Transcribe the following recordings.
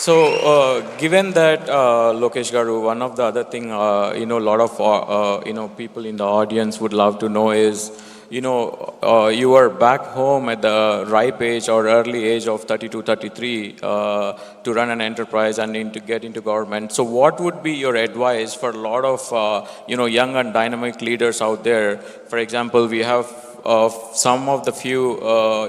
So, given that, Lokesh Garu, one of the other thing, a lot of, people in the audience would love to know is, you were back home at the ripe age or early age of 32, 33 to run an enterprise and to get into government. So, what would be your advice for a lot of, young and dynamic leaders out there? For example, we have some of the few,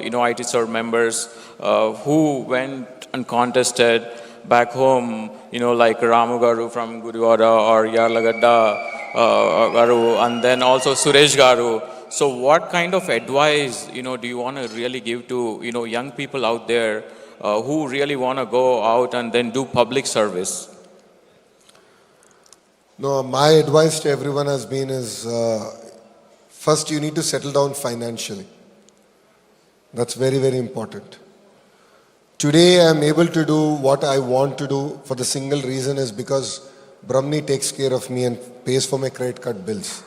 IT serve members who went uncontested back home, like Ramu Garu from Guruvara or Yarlagadda Garu, and then also Suresh Garu. So what kind of advice, do you want to really give to, young people out there who really want to go out and then do public service? No, my advice to everyone has been is, first you need to settle down financially. That's very, very important. Today I am able to do what I want to do for the single reason is because Brahmani takes care of me and pays for my credit card bills.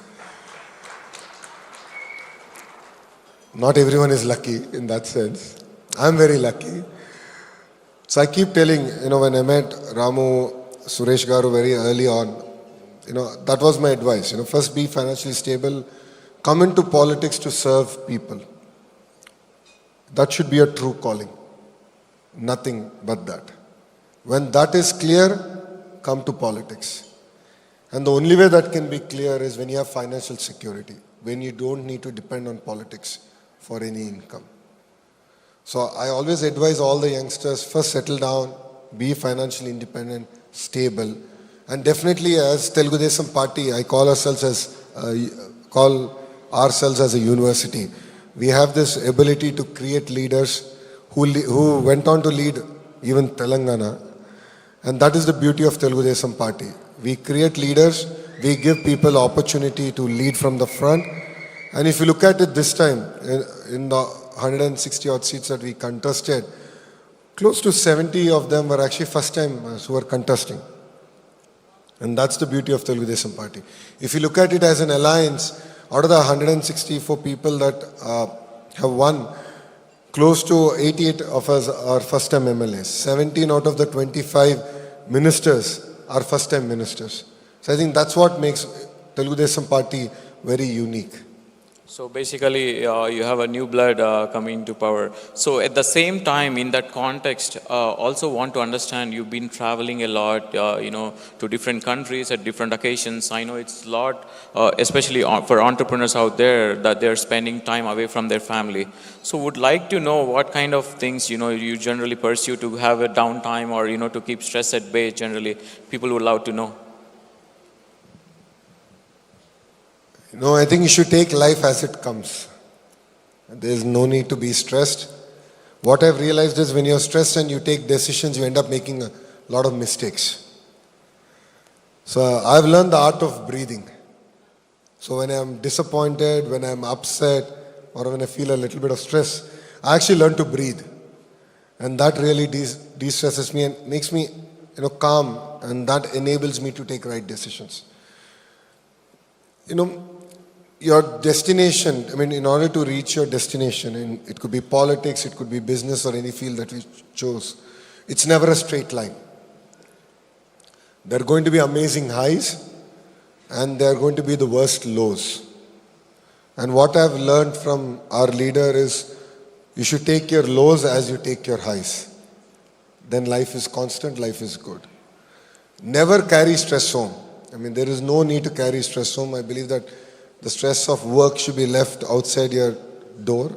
Not everyone is lucky in that sense. I'm very lucky. So I keep telling, when I met Ramu, Suresh Garu very early on, that was my advice. First be financially stable, come into politics to serve people. That should be a true calling. Nothing but that. When that is clear, come to politics. And the only way that can be clear is when you have financial security, when you don't need to depend on politics for any income. So I always advise all the youngsters, first settle down, be financially independent, stable, and definitely as Telugu Desam Party, I call ourselves as a university. We have this ability to create leaders who went on to lead even Telangana. And that is the beauty of Telugu Desam Party. We create leaders, we give people opportunity to lead from the front. And if you look at it this time, in the 160 odd seats that we contested, close to 70 of them were actually first timers who were contesting. And that's the beauty of Telugu Desam Party. If you look at it as an alliance, out of the 164 people that have won, close to 88 of us are first-time MLAs. 17 out of the 25 ministers are first-time ministers. So I think that's what makes Telugu Desam Party very unique. So basically, you have a new blood coming to power. So at the same time, in that context, also want to understand you've been traveling a lot, to different countries at different occasions. I know it's a lot, especially for entrepreneurs out there, that they're spending time away from their family. So would like to know what kind of things, you generally pursue to have a downtime or, to keep stress at bay generally. People would love to know. No, I think you should take life as it comes. There is no need to be stressed. What I've realized is when you're stressed and you take decisions, you end up making a lot of mistakes. So I've learned the art of breathing. So when I'm disappointed, when I'm upset, or when I feel a little bit of stress, I actually learn to breathe. And that really de-stresses me and makes me calm, and that enables me to take right decisions. Your destination, in order to reach your destination, and it could be politics, it could be business or any field that we chose, it's never a straight line. There are going to be amazing highs and there are going to be the worst lows. And what I've learned from our leader is you should take your lows as you take your highs. Then life is constant, life is good. Never carry stress home. There is no need to carry stress home. I believe that the stress of work should be left outside your door.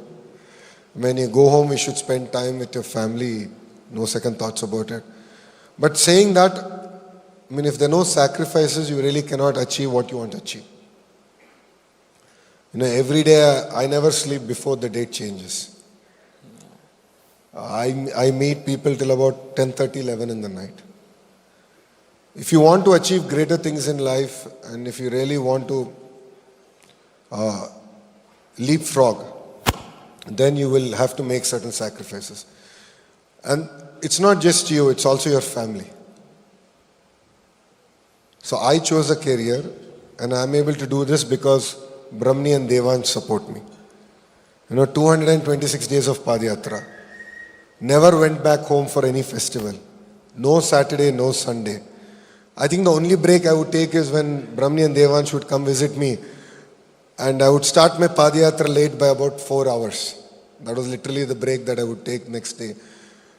When you go home, you should spend time with your family. No second thoughts about it. But saying that, if there are no sacrifices, you really cannot achieve what you want to achieve. Every day, I never sleep before the date changes. I meet people till about 10:30, 11 in the night. If you want to achieve greater things in life, and if you really want to leapfrog, then you will have to make certain sacrifices. And it's not just you, it's also your family. So I chose a career, and I'm able to do this because Brahmani and Devan support me. 226 days of Padayatra. Never went back home for any festival. No Saturday, no Sunday. I think the only break I would take is when Brahmani and Devansh would come visit me, and I would start my Padayatra late by about 4 hours. That was literally the break that I would take next day.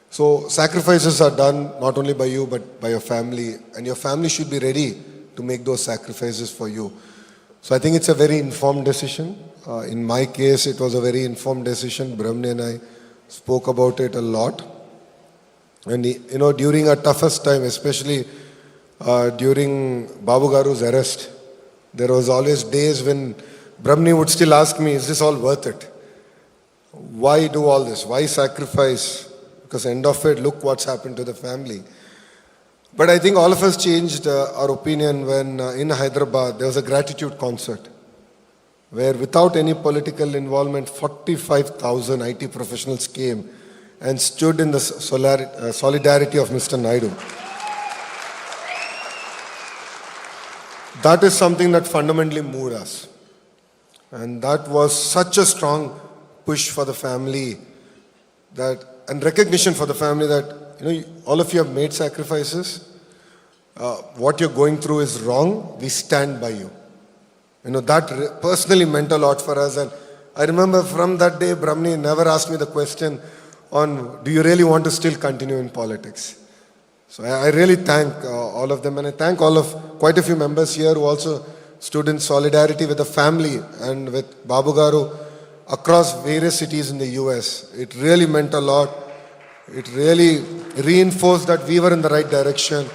So sacrifices are done not only by you but by your family, and your family should be ready to make those sacrifices for you. So I think it's a very informed decision. In my case, it was a very informed decision. Brahmani and I spoke about it a lot. And during our toughest time, especially during Babu Garu's arrest, there was always days when Brahmani would still ask me, is this all worth it? Why do all this? Why sacrifice? Because end of it, look what's happened to the family. But I think all of us changed our opinion when in Hyderabad there was a gratitude concert where without any political involvement, 45,000 IT professionals came and stood in the solidarity of Mr. Naidu. That is something that fundamentally moved us. And that was such a strong push for the family and recognition for the family that, all of you have made sacrifices. What you're going through is wrong. We stand by you. That personally meant a lot for us. And I remember from that day, Brahmani never asked me the question on, do you really want to still continue in politics? So I really thank all of them, and I thank quite a few members here who also stood in solidarity with the family and with Babu Garu across various cities in the US. It really meant a lot. It really reinforced that we were in the right direction.